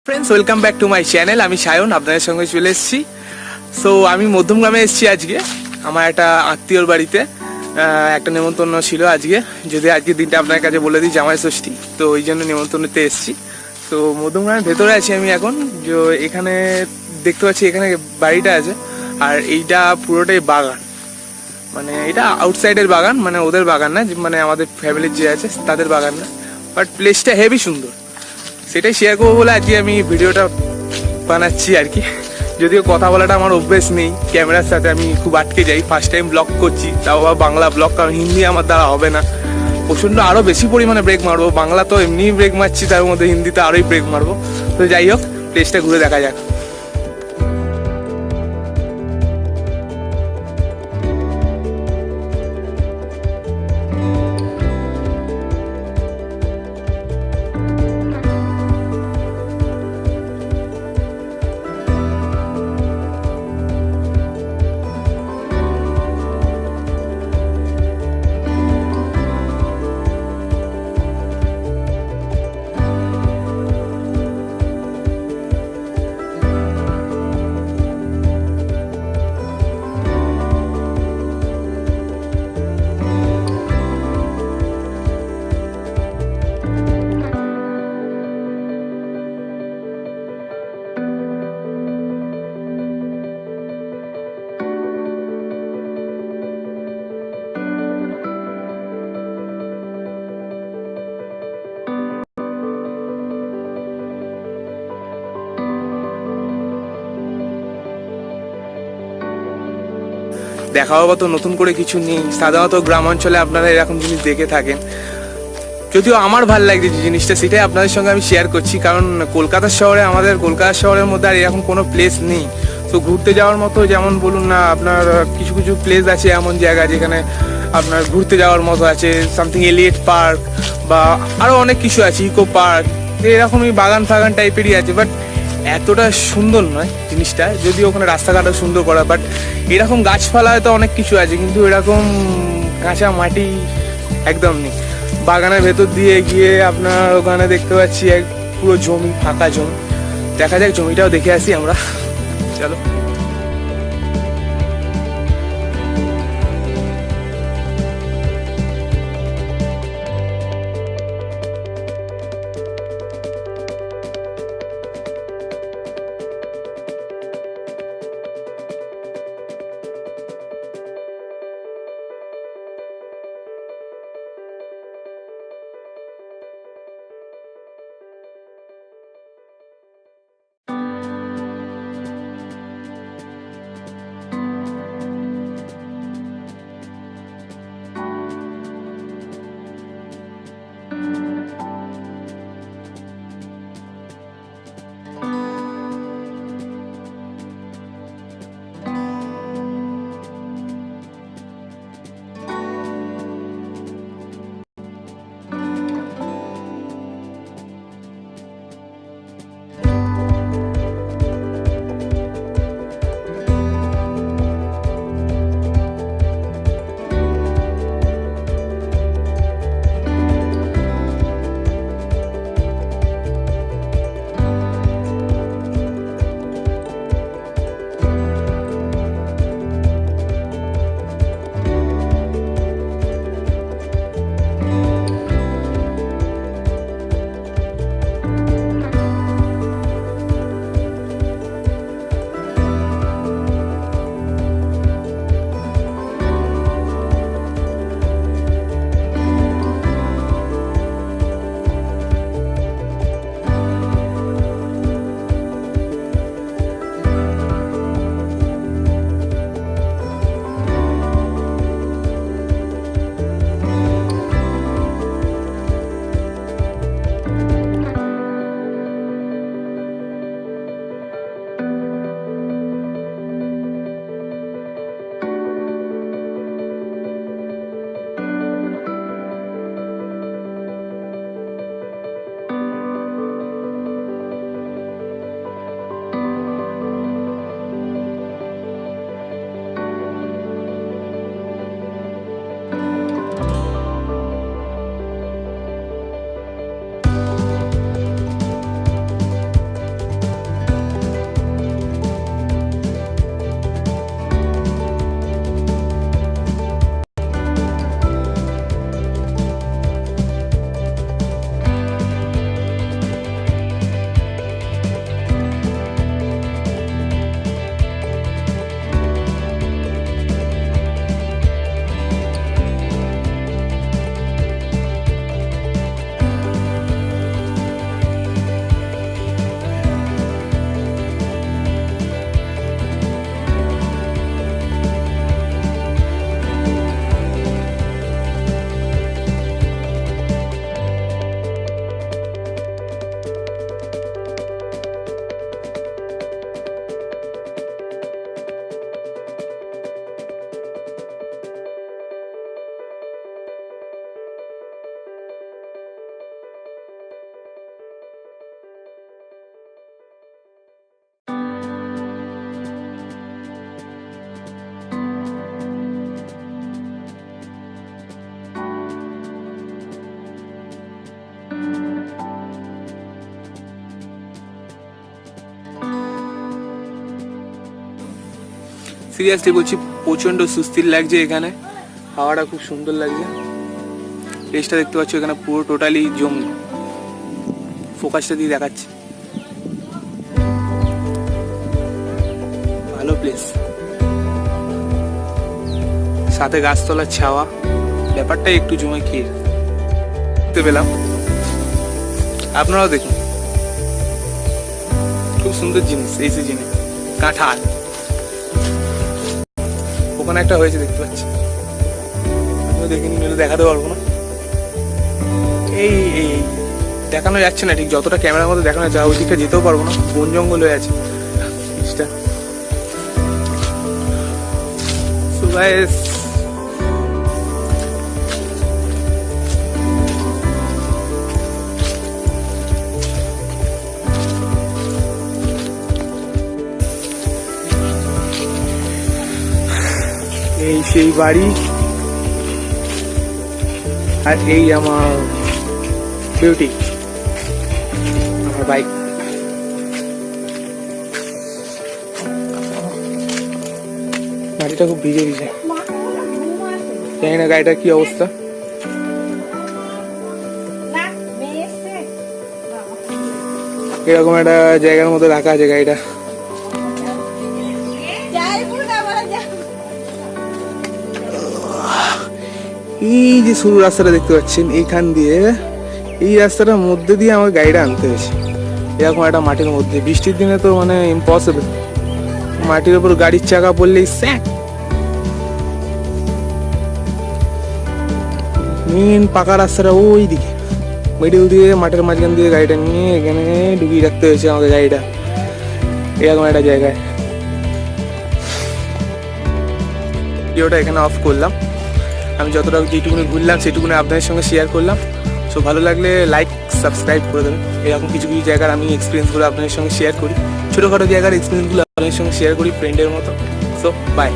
Friends, welcome back to my channel. আমি সায়ন, আপনাদের সঙ্গে চলে এসেছি। সো আমি মধ্যমগ্রামে এসেছি আজকে আমার একটা আত্মীয়র বাড়িতে। একটা নেমন্তন্ন ছিল আজকে, যদি আজকের দিনটা আপনার কাছে বলে দিই জামাই ষষ্ঠী, তো ওই জন্য নেমন্তন্নতে এসেছি। তো মধ্যমগ্রামের ভেতরে আছি আমি এখন। যে এখানে দেখতে পাচ্ছি এখানে বাড়িটা আছে, আর এইটা পুরোটাই বাগান। মানে এটা আউটসাইডের বাগান, মানে ওদের বাগান না, মানে আমাদের ফ্যামিলির যে আছে তাদের বাগান না, বাট প্লেসটা হেভি সুন্দর। সেটাই শেয়ার করবো বলে আজকে আমি ভিডিওটা বানাচ্ছি আর কি। যদিও কথা বলাটা আমার অভ্যেস নেই, ক্যামেরার সাথে আমি খুব আটকে যাই। ফার্স্ট টাইম ব্লগ করছি, তাও আবার বাংলা ব্লগ, কারণ হিন্দি আমার দ্বারা হবে না। প্রচণ্ড আরও বেশি পরিমাণে ব্রেক মারবো। বাংলা তো এমনিই ব্রেক মারছি, তার মধ্যে হিন্দিতে আরোই ব্রেক মারবো। তো যাই হোক, প্লেসটা ঘুরে দেখা যাক। দেখা হওয়া তো নতুন করে কিছু নেই। সাধারণত গ্রাম অঞ্চলে আপনারা এরকম জিনিস দেখে থাকেন, যদিও আমার ভালো লাগছে যে জিনিসটা, সেটাই আপনাদের সঙ্গে আমি শেয়ার করছি। কারণ কলকাতা শহরের মধ্যে আর এরকম কোনো প্লেস নেই। তো ঘুরতে যাওয়ার মতো, যেমন বলুন না, আপনার কিছু কিছু প্লেস আছে, এমন জায়গা যেখানে আপনার ঘুরতে যাওয়ার মতো আছে। সামথিং এলিয়েট পার্ক বা আরও অনেক কিছু আছে, ইকো পার্ক, এরকমই বাগান ফাগান টাইপেরই আছে। বাট এতটা সুন্দর নয় জিনিসটা, যদিও ওখানে রাস্তাঘাটও সুন্দর করা। বাট এরকম গাছপালা হয়তো অনেক কিছু আছে, কিন্তু এরকম কাঁচা মাটি একদম নেই। বাগানের ভেতর দিয়ে গিয়ে আপনার ওখানে দেখতে পাচ্ছি এক পুরো জমি, ফাঁকা জমি। দেখা যাক, জমিটাও দেখে আসি আমরা। চলো। সিরিয়াসলি বলছি প্রচণ্ড সুস্থির লাগছে এখানে, হাওয়াটা খুব সুন্দর লাগছে। প্লেসটা দেখতে পাচ্ছ এখানে পুরো টোটালি জঙ্গল, ফোকাসটা দিয়ে দেখাচ্ছে, ভালো প্লেস, সাথে গাছতলার ছাওয়া, ব্যাপারটা একটু জমে খেয়ে দেখতে পেলাম। আপনারাও দেখুন, খুব সুন্দর জিনিস এই সিজনে, কাঁঠাল ওখানে একটা হয়েছে দেখতে পাচ্ছি, দেখিনি, নিলে দেখাতে পারবো না। এই এই দেখানো যাচ্ছে না ঠিক, যতটা ক্যামেরার মধ্যে দেখানো যাচ্ছে ওই দিকটা যেতেও পারবো না, বন জঙ্গল হয়ে আছে জিনিসটা। So guys, এই সেই বাড়ি, আর এই আমার বিউটি, আমার বাইক। মাটিটা খুব ভিজে ভিজে, জানি না গাড়িটার কি অবস্থা। এরকম একটা জায়গার মধ্যে রাখা আছে গাড়িটা। এই যে সরু রাস্তাটা দেখতে পাচ্ছেন, এইখান দিয়ে, এই রাস্তাটার মধ্যে দিয়ে আমার গাড়িটা আনতে হয়েছে, এরকম একটা মাটির মধ্যে। বৃষ্টির দিনে তো মানে ইম্পসিবল, মাটির উপর গাড়ির চাকা পড়লেই স্যাক। মেন পাকা রাস্তাটা ওই দিকে, মিডিল দিয়ে মাঠের মাঝখান দিয়ে গাড়িটা নিয়ে এখানে ঢুকিয়ে রাখতে হয়েছে আমাকে গাড়িটা, এরকম একটা জায়গায়। ভিডিওটা এখানে অফ করলাম, আমি যতটা যেটুকুনি ঘুরলাম সেটুকুনি আপনাদের সঙ্গে শেয়ার করলাম। সো ভালো লাগলে লাইক সাবস্ক্রাইব করে দেবেন। এরকম কিছু কিছু জায়গার আমি এক্সপিরিয়েন্সগুলো আপনাদের সঙ্গে শেয়ার করি, ছোটোখাটো জায়গার এক্সপিরিয়েন্সগুলো আপনাদের সঙ্গে শেয়ার করি ফ্রেন্ডের মতো। So by.